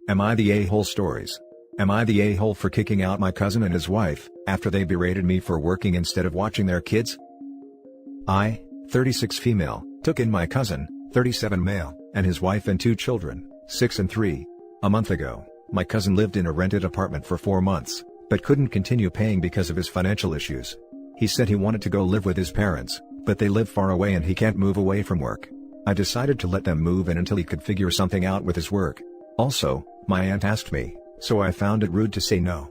Am I the a-hole stories? Am I the a-hole for kicking out my cousin and his wife, after they berated me for working instead of watching their kids? I, 36 female, took in my cousin, 37 male, and his wife and 2 children, 6 and 3. A month ago, my cousin lived in a rented apartment for 4 months, but couldn't continue paying because of his financial issues. He said he wanted to go live with his parents, but they live far away and he can't move away from work. I decided to let them move in until he could figure something out with his work. Also, my aunt asked me, so I found it rude to say no.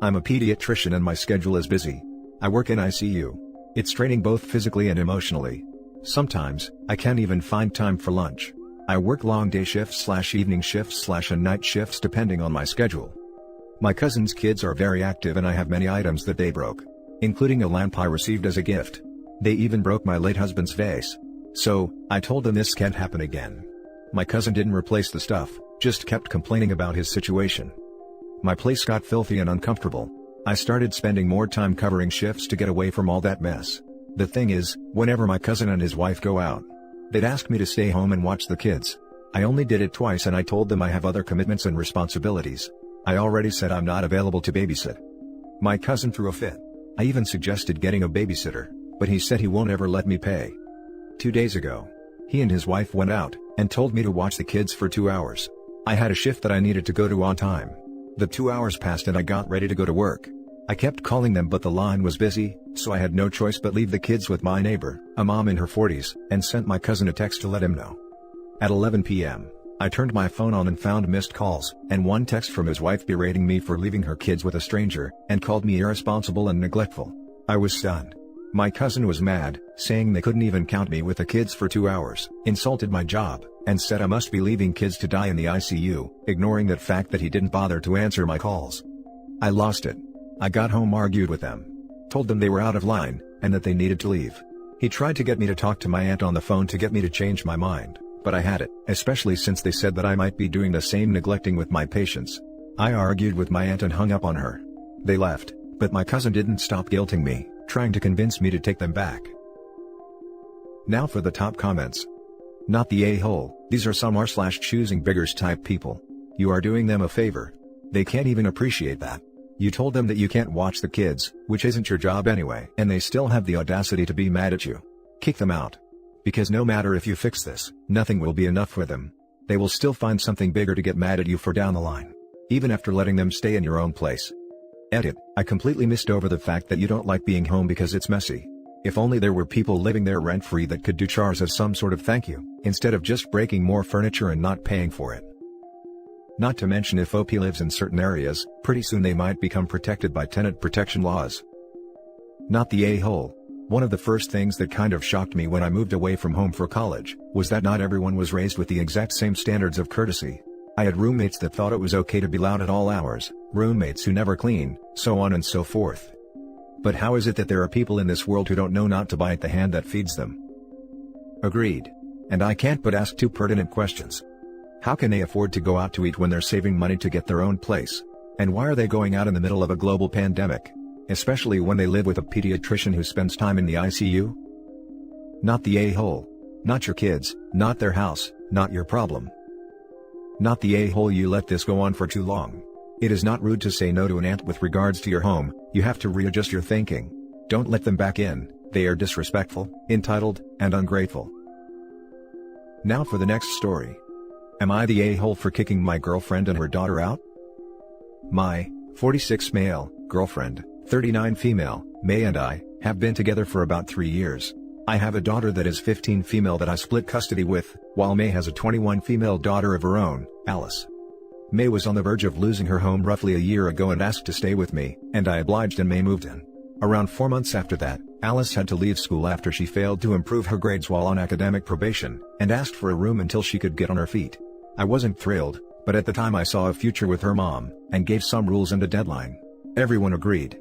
I'm a pediatrician and my schedule is busy. I work in ICU. It's draining both physically and emotionally. Sometimes, I can't even find time for lunch. I work long day shifts/evening shifts/and night shifts depending on my schedule. My cousin's kids are very active and I have many items that they broke, including a lamp I received as a gift. They even broke my late husband's vase. So, I told them this can't happen again. My cousin didn't replace the stuff, just kept complaining about his situation. My place got filthy and uncomfortable. I started spending more time covering shifts to get away from all that mess. The thing is, whenever my cousin and his wife go out, they'd ask me to stay home and watch the kids. I only did it twice and I told them I have other commitments and responsibilities. I already said I'm not available to babysit. My cousin threw a fit. I even suggested getting a babysitter, but he said he won't ever let me pay. 2 days ago, he and his wife went out, and told me to watch the kids for 2 hours. I had a shift that I needed to go to on time. The 2 hours passed and I got ready to go to work. I kept calling them but the line was busy, so I had no choice but leave the kids with my neighbor, a mom in her 40s, and sent my cousin a text to let him know. At 11 p.m., I turned my phone on and found missed calls, and one text from his wife berating me for leaving her kids with a stranger, and called me irresponsible and neglectful. I was stunned. My cousin was mad, saying they couldn't even count me with the kids for 2 hours, insulted my job, and said I must be leaving kids to die in the ICU, ignoring that fact that he didn't bother to answer my calls. I lost it. I got home, argued with them, told them they were out of line, and that they needed to leave. He tried to get me to talk to my aunt on the phone to get me to change my mind, but I had it, especially since they said that I might be doing the same neglecting with my patients. I argued with my aunt and hung up on her. They left, but my cousin didn't stop guilting me, trying to convince me to take them back. Now for the top comments. Not the a-hole, these are some r/choosing biggers type people. You are doing them a favor. They can't even appreciate that. You told them that you can't watch the kids, which isn't your job anyway, and they still have the audacity to be mad at you. Kick them out. Because no matter if you fix this, nothing will be enough for them. They will still find something bigger to get mad at you for down the line, even after letting them stay in your own place. Edit, I completely missed over the fact that you don't like being home because it's messy. If only there were people living there rent-free that could do chores as some sort of thank you, instead of just breaking more furniture and not paying for it. Not to mention if OP lives in certain areas, pretty soon they might become protected by tenant protection laws. Not the a-hole. One of the first things that kind of shocked me when I moved away from home for college, was that not everyone was raised with the exact same standards of courtesy. I had roommates that thought it was okay to be loud at all hours, roommates who never clean, so on and so forth. But how is it that there are people in this world who don't know not to bite the hand that feeds them? Agreed. And I can't but ask 2 pertinent questions. How can they afford to go out to eat when they're saving money to get their own place? And why are they going out in the middle of a global pandemic? Especially when they live with a pediatrician who spends time in the ICU? Not the a-hole. Not your kids, not their house, not your problem. Not the a-hole, you let this go on for too long. It is not rude to say no to an aunt with regards to your home, you have to readjust your thinking. Don't let them back in, they are disrespectful, entitled, and ungrateful. Now for the next story. Am I the a-hole for kicking my girlfriend and her daughter out? My 46 male girlfriend, 39 female, May and I, have been together for about 3 years. I have a daughter that is 15 female that I split custody with, while May has a 21 female daughter of her own, Alice. May was on the verge of losing her home roughly a year ago and asked to stay with me, and I obliged and May moved in. Around 4 months after that, Alice had to leave school after she failed to improve her grades while on academic probation, and asked for a room until she could get on her feet. I wasn't thrilled, but at the time I saw a future with her mom, and gave some rules and a deadline. Everyone agreed.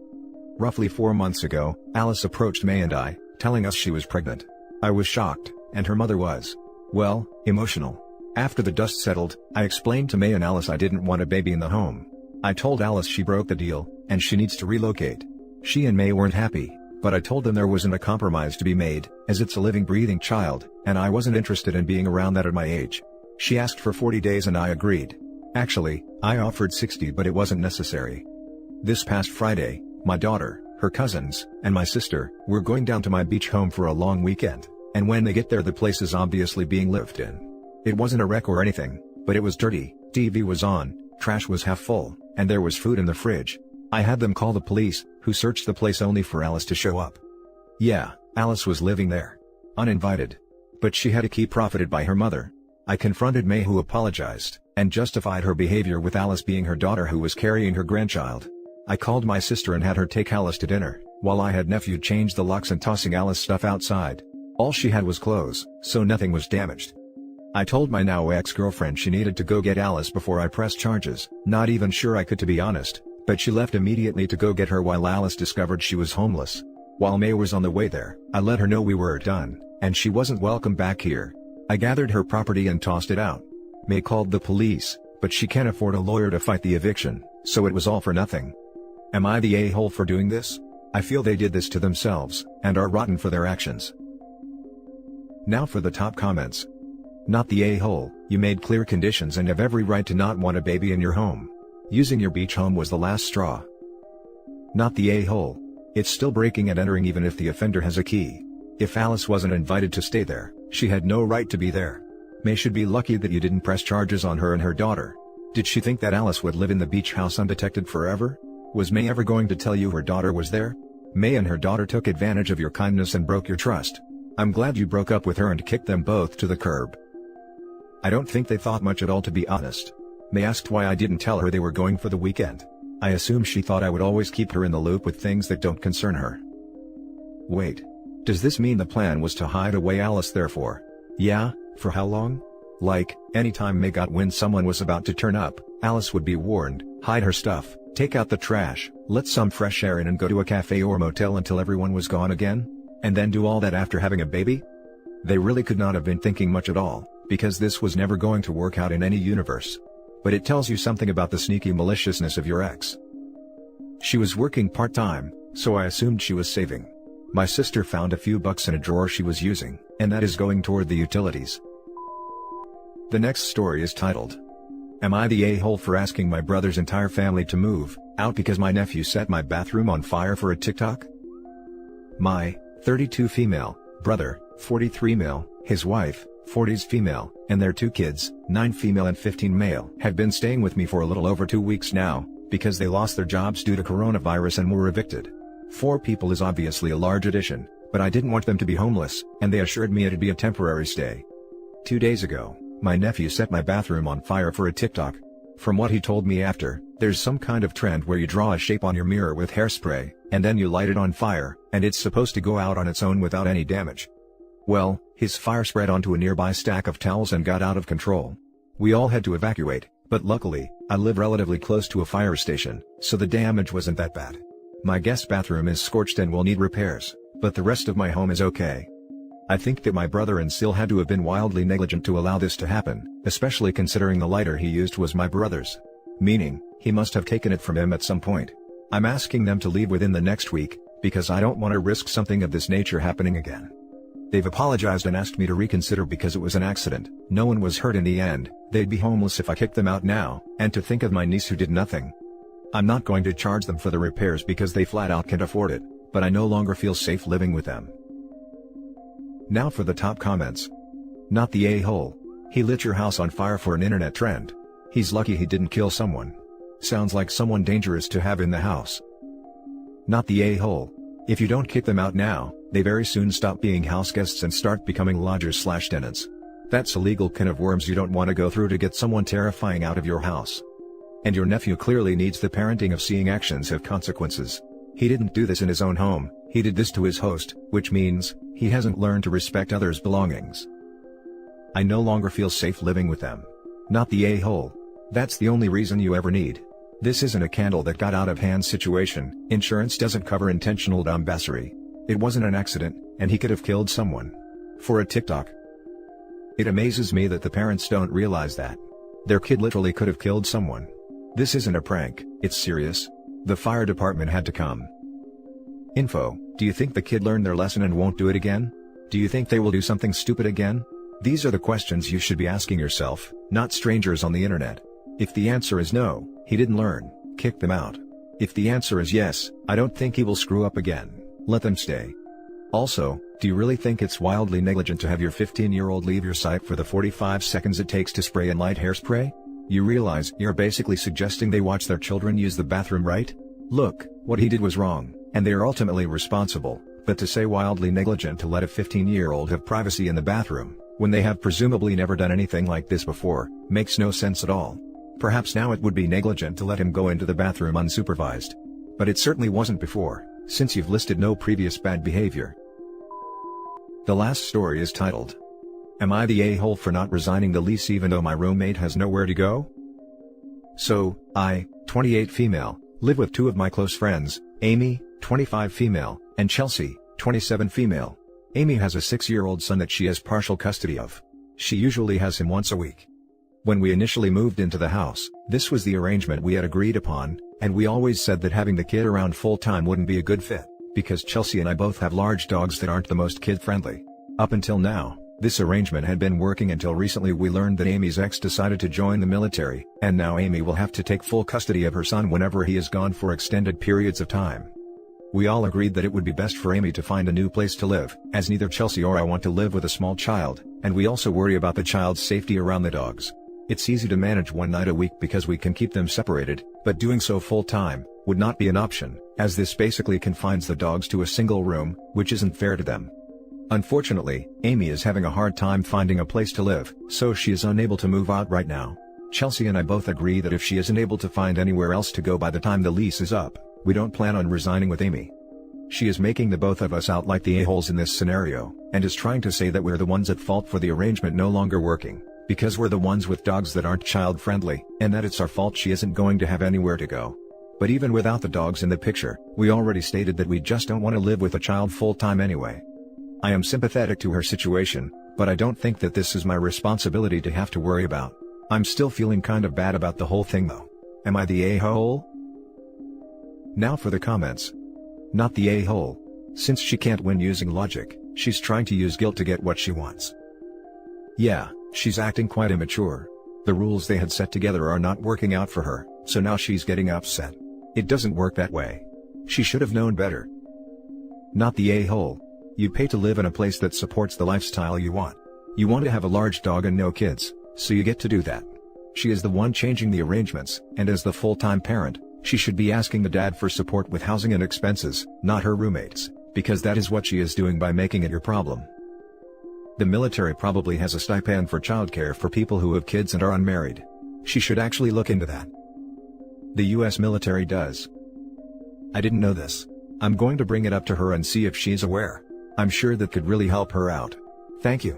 Roughly 4 months ago, Alice approached May and I, telling us she was pregnant. I was shocked, and her mother was, well, emotional. After the dust settled, I explained to May and Alice I didn't want a baby in the home. I told Alice she broke the deal, and she needs to relocate. She and May weren't happy, but I told them there wasn't a compromise to be made, as it's a living breathing child, and I wasn't interested in being around that at my age. She asked for 40 days and I agreed. Actually, I offered 60 but it wasn't necessary. This past Friday, my daughter, her cousins, and my sister were going down to my beach home for a long weekend, and when they get there the place is obviously being lived in. It wasn't a wreck or anything, but it was dirty, TV was on, trash was half full, and there was food in the fridge. I had them call the police, who searched the place only for Alice to show up. Yeah, Alice was living there. Uninvited. But she had a key profited by her mother. I confronted May, who apologized, and justified her behavior with Alice being her daughter who was carrying her grandchild. I called my sister and had her take Alice to dinner, while I had nephew change the locks and tossing Alice stuff outside. All she had was clothes, so nothing was damaged. I told my now ex-girlfriend she needed to go get Alice before I pressed charges, not even sure I could to be honest, but she left immediately to go get her while Alice discovered she was homeless. While May was on the way there, I let her know we were done, and she wasn't welcome back here. I gathered her property and tossed it out. May called the police, but she can't afford a lawyer to fight the eviction, so it was all for nothing. Am I the a-hole for doing this? I feel they did this to themselves, and are rotten for their actions. Now for the top comments. Not the a-hole, you made clear conditions and have every right to not want a baby in your home. Using your beach home was the last straw. Not the a-hole. It's still breaking and entering even if the offender has a key. If Alice wasn't invited to stay there, she had no right to be there. May should be lucky that you didn't press charges on her and her daughter. Did she think that Alice would live in the beach house undetected forever? Was May ever going to tell you her daughter was there? May and her daughter took advantage of your kindness and broke your trust. I'm glad you broke up with her and kicked them both to the curb. I don't think they thought much at all, to be honest. May asked why I didn't tell her they were going for the weekend. I assume she thought I would always keep her in the loop with things that don't concern her. Wait. Does this mean the plan was to hide away Alice therefore? Yeah, for how long? Like, anytime May got wind someone was about to turn up, Alice would be warned, hide her stuff, take out the trash, let some fresh air in and go to a cafe or motel until everyone was gone again? And then do all that after having a baby? They really could not have been thinking much at all, because this was never going to work out in any universe. But it tells you something about the sneaky maliciousness of your ex. She was working part-time, so I assumed she was saving. My sister found a few bucks in a drawer she was using, and that is going toward the utilities. The next story is titled, Am I the a-hole for asking my brother's entire family to move out because my nephew set my bathroom on fire for a TikTok? My 32 female brother, 43 male, his wife, 40s female, and their 2 kids, 9 female and 15 male, have been staying with me for a little over 2 weeks now, because they lost their jobs due to coronavirus and were evicted. 4 people is obviously a large addition, but I didn't want them to be homeless, and they assured me it'd be a temporary stay. 2 days ago, my nephew set my bathroom on fire for a TikTok. From what he told me after, there's some kind of trend where you draw a shape on your mirror with hairspray, and then you light it on fire, and it's supposed to go out on its own without any damage. Well, his fire spread onto a nearby stack of towels and got out of control. We all had to evacuate, but luckily, I live relatively close to a fire station, so the damage wasn't that bad. My guest bathroom is scorched and will need repairs, but the rest of my home is okay. I think that my brother and Sil had to have been wildly negligent to allow this to happen, especially considering the lighter he used was my brother's. Meaning, he must have taken it from him at some point. I'm asking them to leave within the next week, because I don't want to risk something of this nature happening again. They've apologized and asked me to reconsider because it was an accident. No one was hurt in the end. They'd be homeless if I kicked them out now, and to think of my niece who did nothing. I'm not going to charge them for the repairs because they flat out can't afford it, but I no longer feel safe living with them. Now for the top comments. Not the a-hole. He lit your house on fire for an internet trend. He's lucky he didn't kill someone. Sounds like someone dangerous to have in the house. Not the a-hole. If you don't kick them out now, they very soon stop being house guests and start becoming lodgers/tenants. That's a legal can of worms you don't want to go through to get someone terrifying out of your house. And your nephew clearly needs the parenting of seeing actions have consequences. He didn't do this in his own home, he did this to his host, which means, he hasn't learned to respect others' belongings. I no longer feel safe living with them. Not the a-hole. That's the only reason you ever need. This isn't a candle that got out of hand situation. Insurance doesn't cover intentional dumbassery. It wasn't an accident, and he could have killed someone. For a TikTok. It amazes me that the parents don't realize that. Their kid literally could have killed someone. This isn't a prank, it's serious. The fire department had to come. Info: do you think the kid learned their lesson and won't do it again? Do you think they will do something stupid again? These are the questions you should be asking yourself, not strangers on the internet. If the answer is no, he didn't learn, kick them out. If the answer is yes, I don't think he will screw up again, let them stay. Also, do you really think it's wildly negligent to have your 15-year-old leave your site for the 45 seconds it takes to spray and light hairspray? You realize you're basically suggesting they watch their children use the bathroom, right? Look, what he did was wrong, and they are ultimately responsible, but to say wildly negligent to let a 15-year-old have privacy in the bathroom, when they have presumably never done anything like this before, makes no sense at all. Perhaps now it would be negligent to let him go into the bathroom unsupervised. But it certainly wasn't before, since you've listed no previous bad behavior. The last story is titled, "Am I the a-hole for not resigning the lease even though my roommate has nowhere to go?" So, I, 28 female, live with two of my close friends, Amy, 25 female, and Chelsea, 27 female. Amy has a 6-year-old son that she has partial custody of. She usually has him once a week. When we initially moved into the house, this was the arrangement we had agreed upon, and we always said that having the kid around full-time wouldn't be a good fit, because Chelsea and I both have large dogs that aren't the most kid-friendly. Up until now, this arrangement had been working until recently we learned that Amy's ex decided to join the military, and now Amy will have to take full custody of her son whenever he is gone for extended periods of time. We all agreed that it would be best for Amy to find a new place to live, as neither Chelsea or I want to live with a small child, and we also worry about the child's safety around the dogs. It's easy to manage one night a week because we can keep them separated, but doing so full-time would not be an option, as this basically confines the dogs to a single room, which isn't fair to them. Unfortunately, Amy is having a hard time finding a place to live, so she is unable to move out right now. Chelsea and I both agree that if she isn't able to find anywhere else to go by the time the lease is up, we don't plan on resigning with Amy. She is making the both of us out like the a-holes in this scenario, and is trying to say that we're the ones at fault for the arrangement no longer working, because we're the ones with dogs that aren't child-friendly, and that it's our fault she isn't going to have anywhere to go. But even without the dogs in the picture, we already stated that we just don't want to live with a child full-time anyway. I am sympathetic to her situation, but I don't think that this is my responsibility to have to worry about. I'm still feeling kind of bad about the whole thing though. Am I the a-hole? Now for the comments. Not the a-hole. Since she can't win using logic, she's trying to use guilt to get what she wants. Yeah, she's acting quite immature. The rules they had set together are not working out for her, so now she's getting upset. It doesn't work that way. She should have known better. Not the a-hole. You pay to live in a place that supports the lifestyle you want. You want to have a large dog and no kids, so you get to do that. She is the one changing the arrangements, and as the full-time parent, she should be asking the dad for support with housing and expenses, not her roommates, because that is what she is doing by making it your problem. The military probably has a stipend for childcare for people who have kids and are unmarried. She should actually look into that. The US military does. I didn't know this. I'm going to bring it up to her and see if she's aware. I'm sure that could really help her out. Thank you.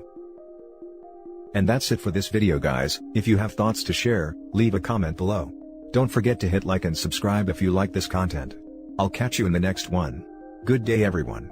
And that's it for this video guys. If you have thoughts to share, leave a comment below. Don't forget to hit like and subscribe if you like this content. I'll catch you in the next one. Good day everyone.